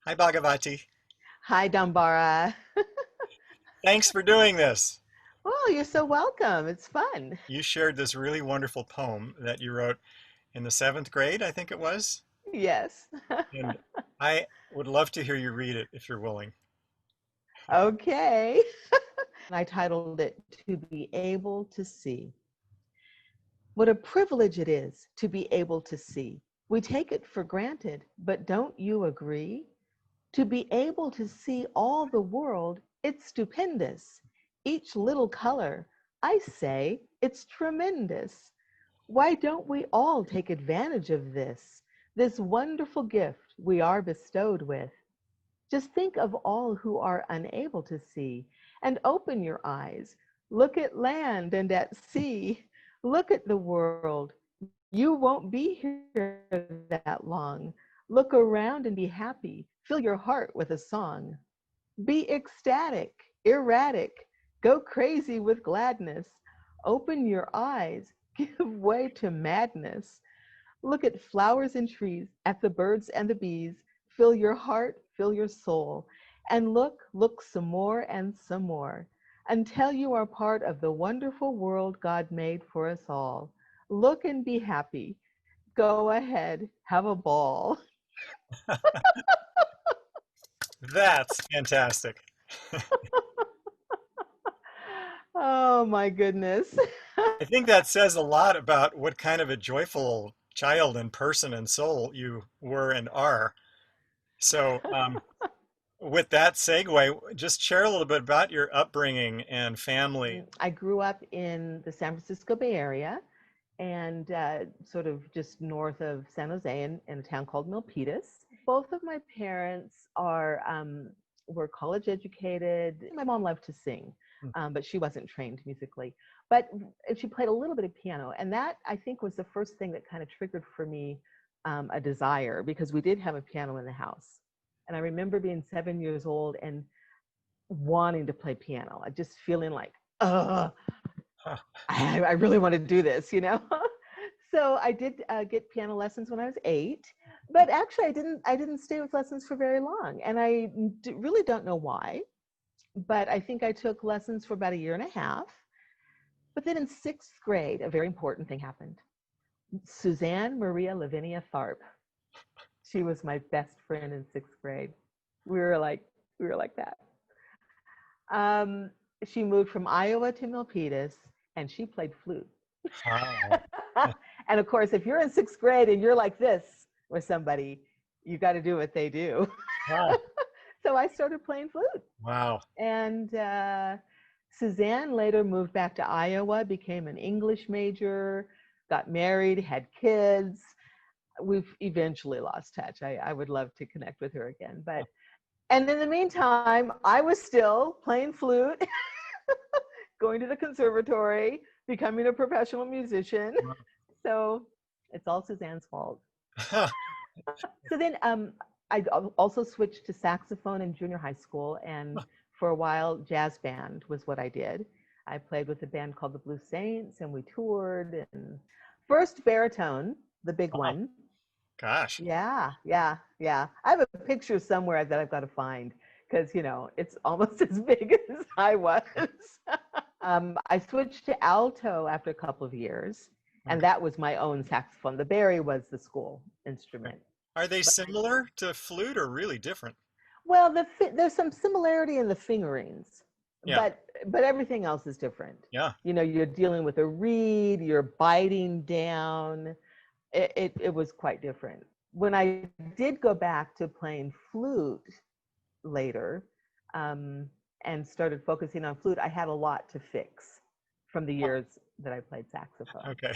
Hi, Bhagavati. Hi, Dambara. Thanks for doing this. Oh, you're so welcome. It's fun. You shared this really wonderful poem that you wrote in the seventh grade, I think it was. Yes. And I would love to hear you read it if you're willing. Okay. I titled it To Be Able to See. What a privilege it is to be able to see. We take it for granted, but don't you agree? To be able to see all the world, it's stupendous. Each little color, I say, it's tremendous. Why don't we all take advantage of this wonderful gift we are bestowed with? Just think of all who are unable to see and open your eyes. Look at land and at sea. Look at the world. You won't be here that long. Look around and be happy. Fill your heart with a song. Be ecstatic, erratic, go crazy with gladness. Open your eyes, give way to madness. Look at flowers and trees, at the birds and the bees. Fill your heart, fill your soul. And look some more, until you are part of the wonderful world God made for us all. Look and be happy. Go ahead, have a ball. That's fantastic. Oh my goodness. I think that says a lot about what kind of a joyful child and person and soul you were and are. So, with that segue, just share a little bit about your upbringing and family. I grew up in the San Francisco Bay Area and sort of just north of San Jose in a town called Milpitas. Both of my parents were college educated. My mom loved to sing, but she wasn't trained musically. But she played a little bit of piano, and that I think was the first thing that kind of triggered for me a desire because we did have a piano in the house. And I remember being 7 years old and wanting to play piano. I just feeling like, Huh. I really want to do this, you know? So I did get piano lessons when I was 8, but actually I didn't stay with lessons for very long. And really don't know why, but I think I took lessons for about a year and a half. But then in 6th grade, a very important thing happened. Suzanne Maria Lavinia Tharp. She was my best friend in 6th grade. We were like, we were like that. Um, she moved from Iowa to Milpitas and she played flute. Wow. And of course, if you're in 6th grade and you're like this with somebody, you got to do what they do. Huh. So I started playing flute. Wow. And Suzanne later moved back to Iowa, became an English major, got married, had kids. We've eventually lost touch. I would love to connect with her again. And in the meantime, I was still playing flute, going to the conservatory, becoming a professional musician. So it's all Suzanne's fault. So then I also switched to saxophone in junior high school. And for a while, jazz band was what I did. I played with a band called the Blue Saints and we toured. And first baritone, the big Wow. one. Gosh. Yeah, yeah, yeah. I have a picture somewhere that I've got to find because, it's almost as big as I was. I switched to alto after a couple of years, and Okay. that was my own saxophone. The Barry was the school Okay. instrument. Are they But similar to flute or really different? well, there's some similarity in the fingerings, Yeah. but everything else is different. Yeah. You're dealing with a reed, you're biting down. It was quite different. When I did go back to playing flute later, um, and started focusing on flute, I had a lot to fix from the Oh, years that I played saxophone. okay.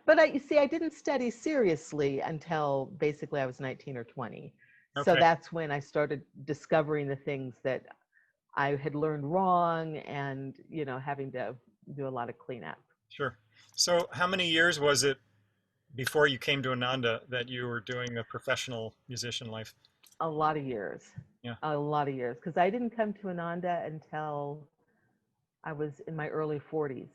But you see, I didn't study seriously until basically I was 19 or 20. So Okay. that's when I started discovering the things that I had learned wrong and, having to do a lot of cleanup. Sure. So, how many years was it before you came to Ananda that you were doing a professional musician life? A lot of years, Yeah. a lot of years, because I didn't come to Ananda until I was in my early 40s.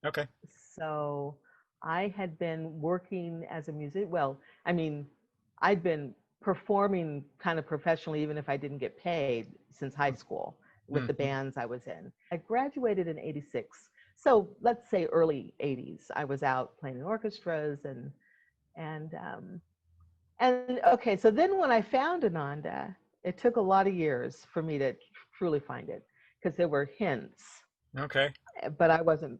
Okay. So I had been working as a musician. Well, I mean, I'd been performing kind of professionally, even if I didn't get paid, since high school with the Mhm. bands I was in. I graduated in '86. So let's say early '80s. I was out playing in orchestras and and okay. So then when I found Ananda, it took a lot of years for me to truly find it because there were hints, Okay. but I wasn't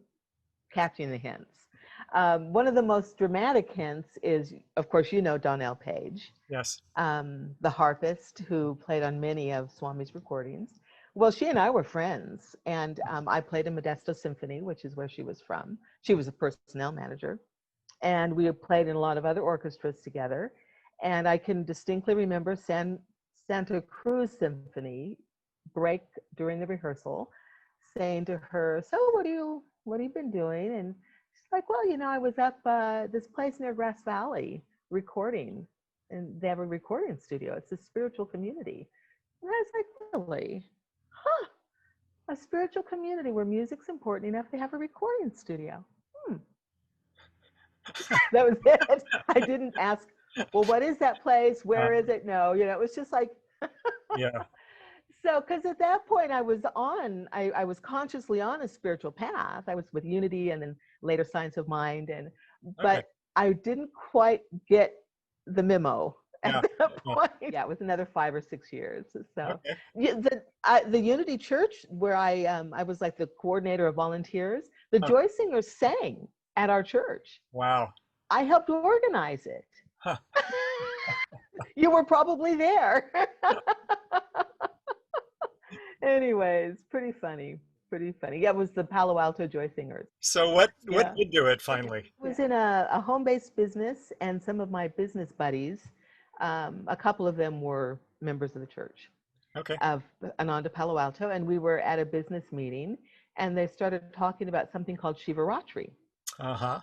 catching the hints. One of the most dramatic hints is, of course, you know Donnell Page, Yes. the harpist who played on many of Swami's recordings. Well, she and I were friends, and I played in Modesto Symphony, which is where she was from. She was a personnel manager, and we played in a lot of other orchestras together. And I can distinctly remember Santa Cruz Symphony break during the rehearsal, saying to her, "So what have you been doing?" And she's like, "Well, I was up this place near Grass Valley recording, and they have a recording studio. It's a spiritual community." And I was like, "Really? Huh? A spiritual community where music's important enough to have a recording studio?" Hmm. That was it. I didn't ask, "Well, what is that place? Uh, Where is it?" No, it was just like, yeah. so, because at that point I was consciously on a spiritual path. I was with Unity and then later Science of Mind, Okay. but I didn't quite get the memo at Yeah. that Yeah. point. Yeah, it was another 5 or 6 years. So, Okay. yeah, the Unity Church where I was like the coordinator of volunteers. The Huh. Joy Singers sang at our church. Wow. I helped organize it. Huh. You were probably there. Anyways, pretty funny. Pretty funny. Yeah, it was the Palo Alto Joy Singers. So what Yeah. did do it finally? I was in a home-based business, and some of my business buddies, a couple of them were members of the church Okay. of Ananda Palo Alto, and we were at a business meeting, and they started talking about something called Shivaratri. Uh-huh.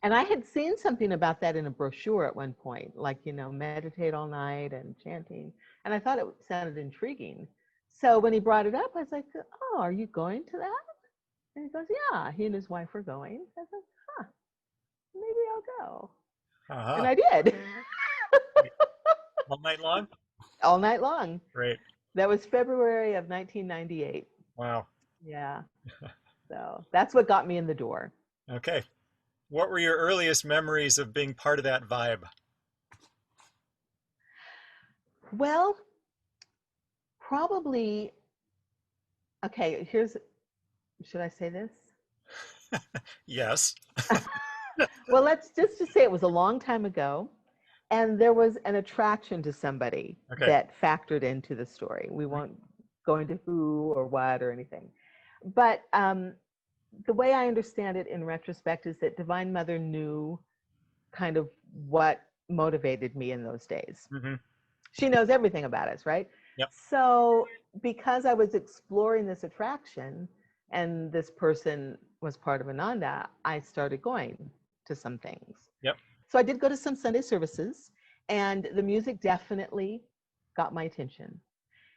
And I had seen something about that in a brochure at one point, like, meditate all night and chanting. And I thought it sounded intriguing. So when he brought it up, I was like, "Oh, are you going to that?" And he goes, "Yeah, he and his wife are going." I said, "Huh, maybe I'll go." And Uh-huh. I did. Great. All night long? All night long. Great. That was February of 1998. Wow. Yeah. So that's what got me in the door. Okay. What were your earliest memories of being part of that vibe? Well, probably, okay, should I say this? Yes. Well, let's just to say it was a long time ago, and there was an attraction to somebody Okay. that factored into the story. We won't go into who or what or anything, but the way I understand it in retrospect is that Divine Mother knew kind of what motivated me in those days. Mm-hmm. She knows everything about us, right? Yep. So because I was exploring this attraction and this person was part of Ananda, I started going to some things. Yep. So I did go to some Sunday services, and the music definitely got my attention.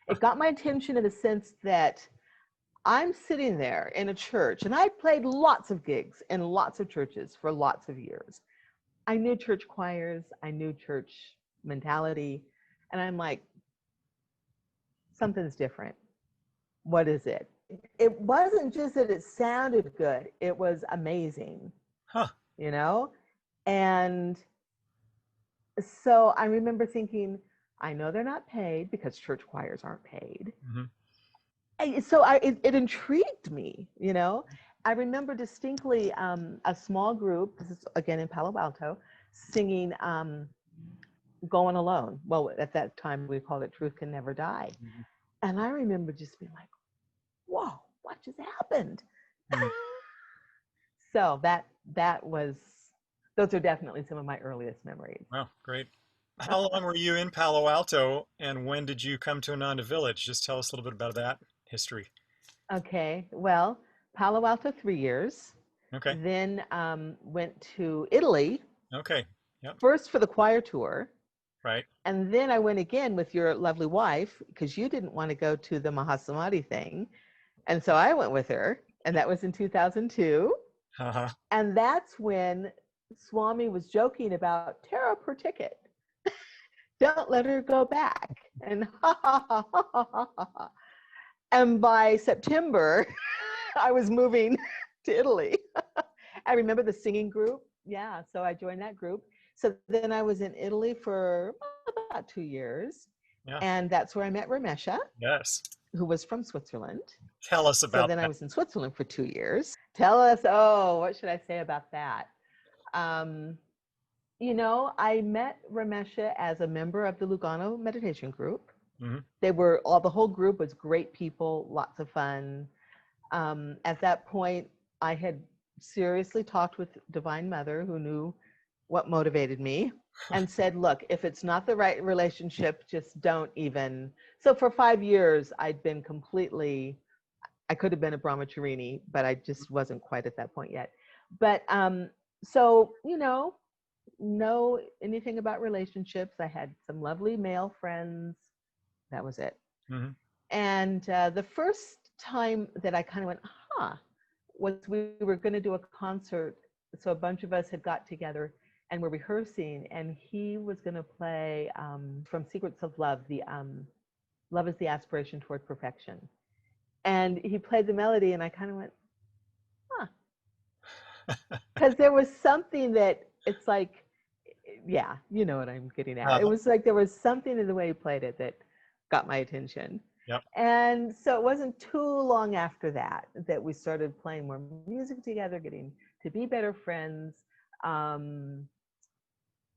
It got my attention in the sense that I'm sitting there in a church, and I played lots of gigs in lots of churches for lots of years. I knew church choirs, I knew church mentality, and I'm like, something's different. What is it? It wasn't just that it sounded good, it was amazing, Huh. you know? And so I remember thinking, I know they're not paid because church choirs aren't paid. Mm-hmm. So it intrigued me, you know? I remember distinctly a small group, this is again in Palo Alto, singing Going Alone. Well, at that time we called it Truth Can Never Die. Mm-hmm. And I remember just being like, whoa, what just happened? Mm. So that was, those are definitely some of my earliest memories. Wow. Great. How long were you in Palo Alto, and when did you come to Ananda Village? Just tell us a little bit about that history. Okay, well, Palo Alto 3 years, Okay. then went to Italy, Okay. Yep. first for the choir tour, Right. and then I went again with your lovely wife because you didn't want to go to the Mahasamadhi thing. And so I went with her, and that was in 2002. Uh-huh. And that's when Swami was joking about Tara per ticket. Don't let her go back. And ha ha ha ha ha ha ha. Ha. And by September, I was moving to Italy. I remember the singing group. Yeah, so I joined that group. So then I was in Italy for about 2 years. Yeah. And that's where I met Ramesha, Yes. who was from Switzerland. Tell us So about then I that. was in Switzerland for 2 years. Tell us, oh, what should I say about that? Um, I met Ramesha as a member of the Lugano meditation group. Hmm. The whole group was great people, lots of fun. At that point, I had seriously talked with Divine Mother, who knew what motivated me, and said, look, if it's not the right relationship, just don't even. So for 5 years, I'd been completely, I could have been a brahmacharini, but I just wasn't quite at that point yet. But so, know anything about relationships. I had some lovely male friends. That was it. Hmm. And the first time that I kind of went, was we were going to do a concert. So a bunch of us had got together and were rehearsing, and he was going to play from Secrets of Love, the Love is the Aspiration Toward Perfection. And he played the melody, and I kind of went, because there was something that it's like, yeah, you know what I'm getting at. It was like there was something in the way he played it that got my attention. Yep. And so it wasn't too long after that that we started playing more music together, getting to be better friends.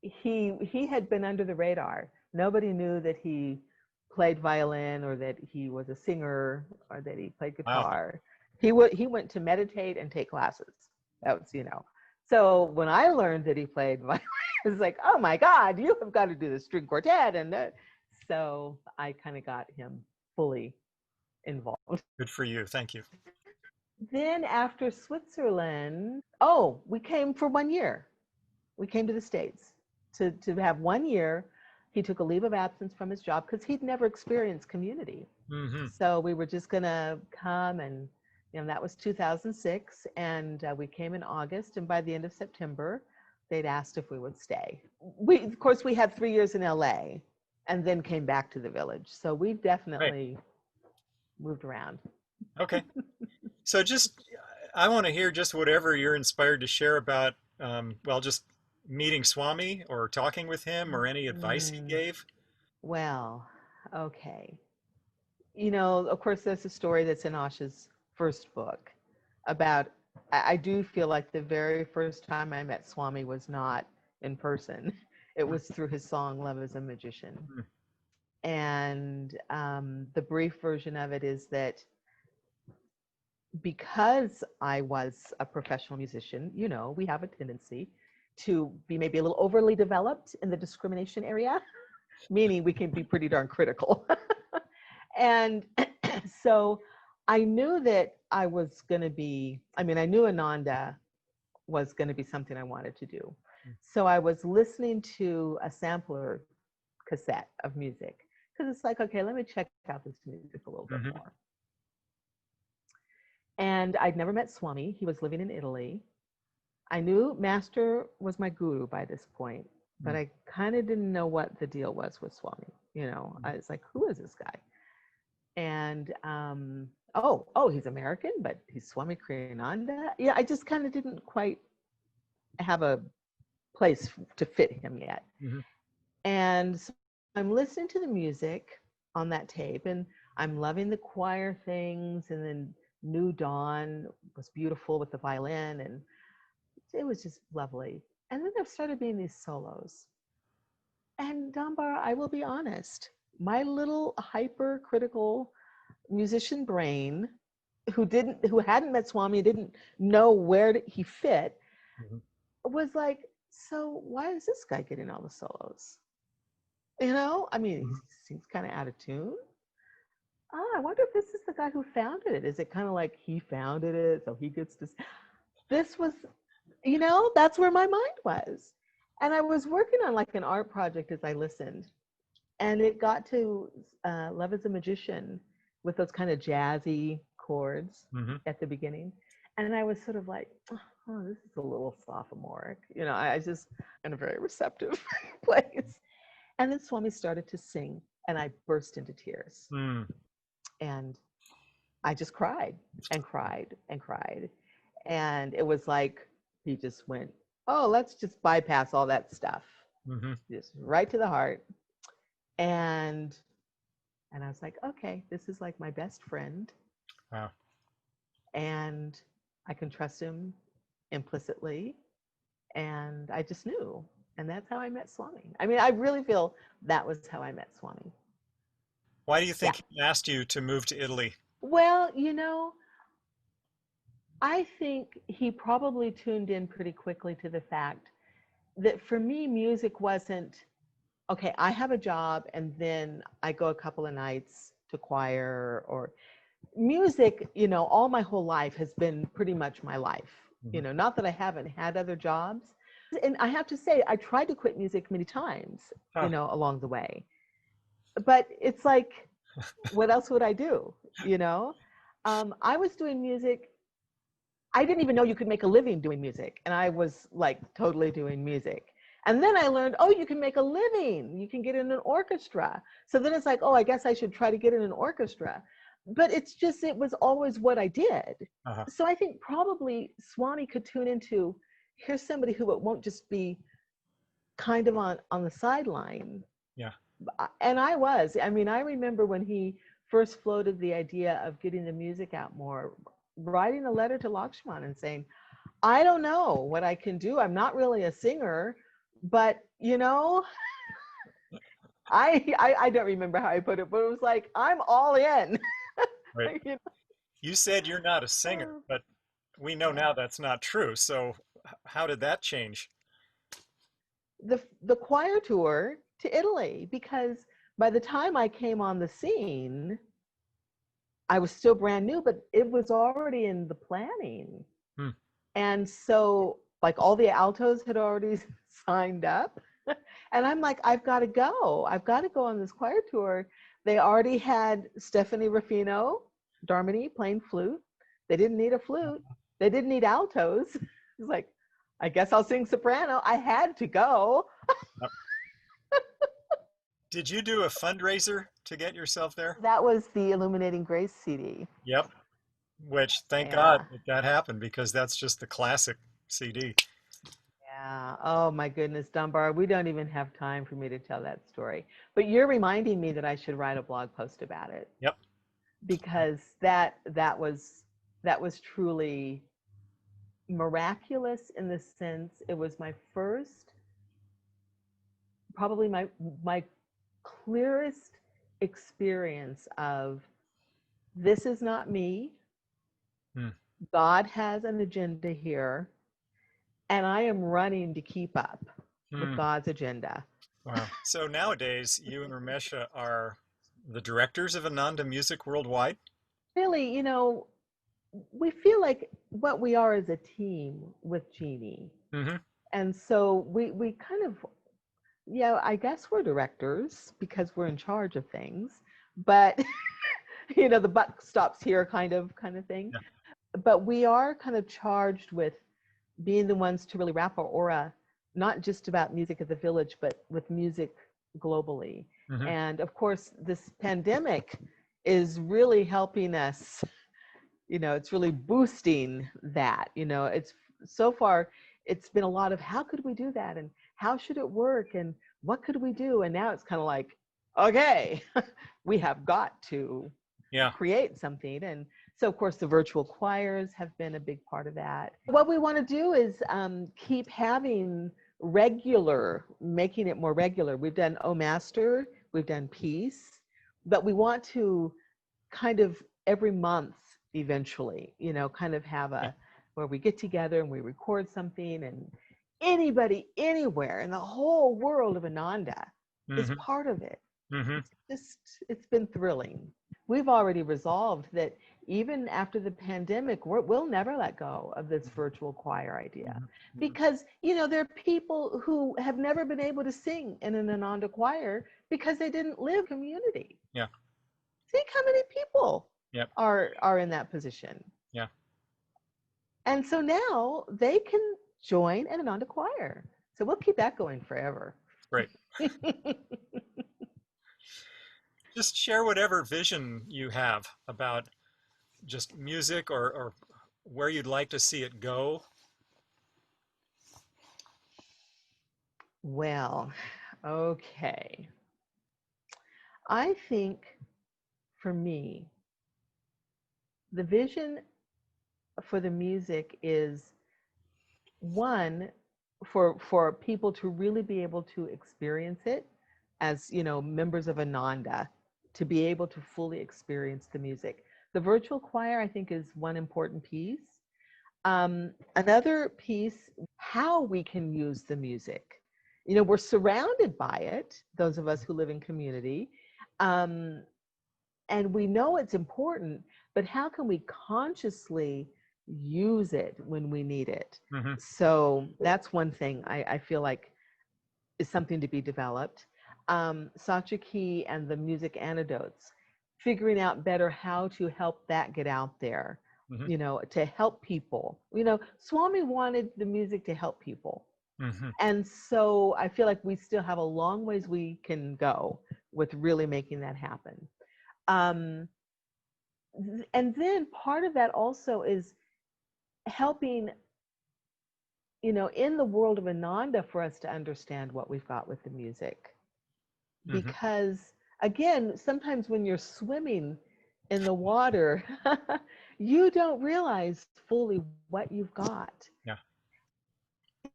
He had been under the radar. Nobody knew that he played violin or that he was a singer or that he played Wow. guitar. He went to meditate and take classes. That was, So when I learned that he played violin, it was like, oh my God, you have got to do the string quartet. And so I kind of got him fully involved. Good for you. Thank you. Then after Switzerland, we came for 1 year. We came to the States to have 1 year. He took a leave of absence from his job because he'd never experienced community. Hmm. So we were just going to come, and that was 2006. And we came in August, and by the end of September, they'd asked if we would stay. Of course, we had 3 years in LA and then came back to the village. So we definitely moved around. Okay. So I want to hear just whatever you're inspired to share about, just meeting Swami or talking with him or any advice he gave. Well, okay. Of course, there's a story that's in Asha's first book about, I do feel like the very first time I met Swami was not in person. It was through his song, Love is a Magician. Mm. And the brief version of it is that because I was a professional musician, we have a tendency to be maybe a little overly developed in the discrimination area, meaning we can be pretty darn critical. And so I knew that I was going to be, I knew Ananda was going to be something I wanted to do. So I was listening to a sampler cassette of music because it's like, okay, let me check out this music a little bit more. And I'd never met Swami. He was living in Italy. I knew Master was my guru by this point, but I kind of didn't know what the deal was with Swami. I was like, who is this guy? And he's American, but he's Swami Kriyananda. Yeah, I just kind of didn't quite have a place to fit him yet. Mm-hmm. And so I'm listening to the music on that tape, and I'm loving the choir things, and then New Dawn was beautiful with the violin, and it was just lovely. And then there started being these solos. And Dambar, I will be honest, my little hypercritical musician brain who hadn't met Swami, didn't know where he fit, was like, so why is this guy getting all the solos? He seems kind of out of tune. I wonder if this is the guy who founded it. Is it kind of like he founded it, so he gets to? This was, that's where my mind was. And I was working on like an art project as I listened. And it got to Love is a Magician with those kind of jazzy chords at the beginning. And I was sort of like, oh, this is a little sophomoric. I just in a very receptive place. And then Swami started to sing, and I burst into tears. Mm. And I just cried and cried and cried. And it was like he just went, oh, let's just bypass all that stuff. Mm-hmm. Just right to the heart. And I was like, okay, this is like my best friend. Wow. And I can trust him implicitly. And I just knew. And that's how I met Swami. I mean, I really feel that was how I met Swami. Why do you Yeah. think he asked you to move to Italy? Well, I think he probably tuned in pretty quickly to the fact that for me, music wasn't, okay, I have a job and then I go a couple of nights to choir or music, all my whole life has been pretty much my life. Mm-hmm. Not that I haven't had other jobs. And I have to say, I tried to quit music many times, Huh. along the way. But it's like, what else would I do? I was doing music. I didn't even know you could make a living doing music. And I was like totally doing music. And then I learned, oh, you can make a living. You can get in an orchestra. So then it's like, oh, I guess I should try to get in an orchestra. But it was always what I did. Uh-huh. So I think probably Swami could tune into, here's somebody who won't just be kind of on the sideline. Yeah. And I remember when he first floated the idea of getting the music out more, writing a letter to Lakshman and saying, I don't know what I can do. I'm not really a singer, but I don't remember how I put it, but it was like, I'm all in. Right. You You said you're not a singer, know? but we know Yeah. now that's not true. So how did that change? The choir tour to Italy, because by the time I came on the scene, I was still brand new, but it was already in the planning. Hmm. And so like all the altos had already signed up. And I'm like, I've got to go. I've got to go on this choir tour. They already had Stephanie Ruffino, Darmody playing flute. They didn't need a flute. They didn't need altos. It's like, I guess I'll sing soprano. I had to go. Yep. Did you do a fundraiser to get yourself there? That was the Illuminating Grace CD. Yep. Which, thank God Yeah. that happened because that's just the classic CD. Yeah. Oh my goodness, Dunbar. We don't even have time for me to tell that story. But you're reminding me that I should write a blog post about it, Yep. because that was truly miraculous in the sense it was my first, probably my clearest experience of, this is not me. Hmm. God has an agenda here, and I am running to keep up with Hmm. God's agenda. Wow. So nowadays, you and Ramesha are the directors of Ananda Music Worldwide? Really, we feel like what we are is a team with Jeannie. Mm-hmm. And so we kind of, yeah, I guess we're directors because we're in charge of things, but the buck stops here kind of thing. Yeah. But we are kind of charged with being the ones to really wrap our aura, not just about music at the village, but with music globally. Mm-hmm. And of course, this pandemic is really helping us, it's really boosting that. It's so far, it's been a lot of how could we do that? And how should it work? And what could we do? And now it's kind of like, okay, we have got to Yeah. create something. And so, of course, the virtual choirs have been a big part of that. What we want to do is keep having making it more regular. We've done O Master, we've done Peace, but we want to kind of every month eventually, kind of have Yeah. where we get together and we record something, and anybody anywhere in the whole world of Ananda is Mm-hmm. part of it. Mm-hmm. It's been thrilling. We've already resolved that even after the pandemic, we'll never let go of this virtual choir idea, Mm-hmm. because there are people who have never been able to sing in an Ananda choir because they didn't live community. Yeah. Think how many people Yep. are in that position. Yeah. And so now they can join an Ananda choir. So we'll keep that going forever. Great. Just share whatever vision you have about just music, or where you'd like to see it go. Well, okay. I think for me, the vision for the music is one, for people to really be able to experience it as, members of Ananda, to be able to fully experience the music. The virtual choir, I think, is one important piece. Another piece, how we can use the music. We're surrounded by it, those of us who live in community, um, and we know it's important, but how can we consciously use it when we need it? Hmm. So that's one thing I feel like is something to be developed. Satyaki and the music antidotes, figuring out better how to help that get out there, Hmm. to help people. Swami wanted the music to help people. Hmm. And so I feel like we still have a long ways we can go with really making that happen. Um, and then part of that also is helping, in the world of Ananda, for us to understand what we've got with the music. Hmm. Because again, sometimes when you're swimming in the water, you don't realize fully what you've got. Yeah.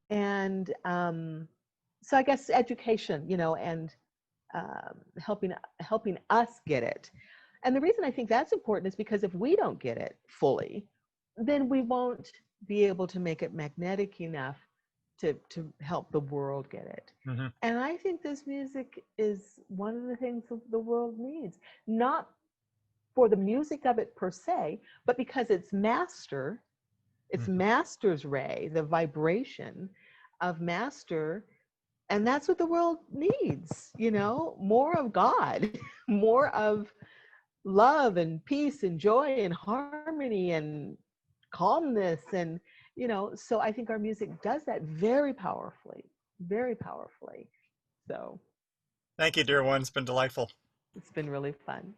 And so I guess education, and helping us get it. And the reason I think that's important is because if we don't get it fully, then we won't be able to make it magnetic enough to help the world get it. Hmm. And I think this music is one of the things that the world needs, not for the music of it per se, but because it's Hmm. master's ray, the vibration of master. And that's what the world needs, more of God, more of love and peace and joy and harmony and calmness. And, so I think our music does that very powerfully, very powerfully. So Thank you, dear one. It's been delightful. it's been really fun.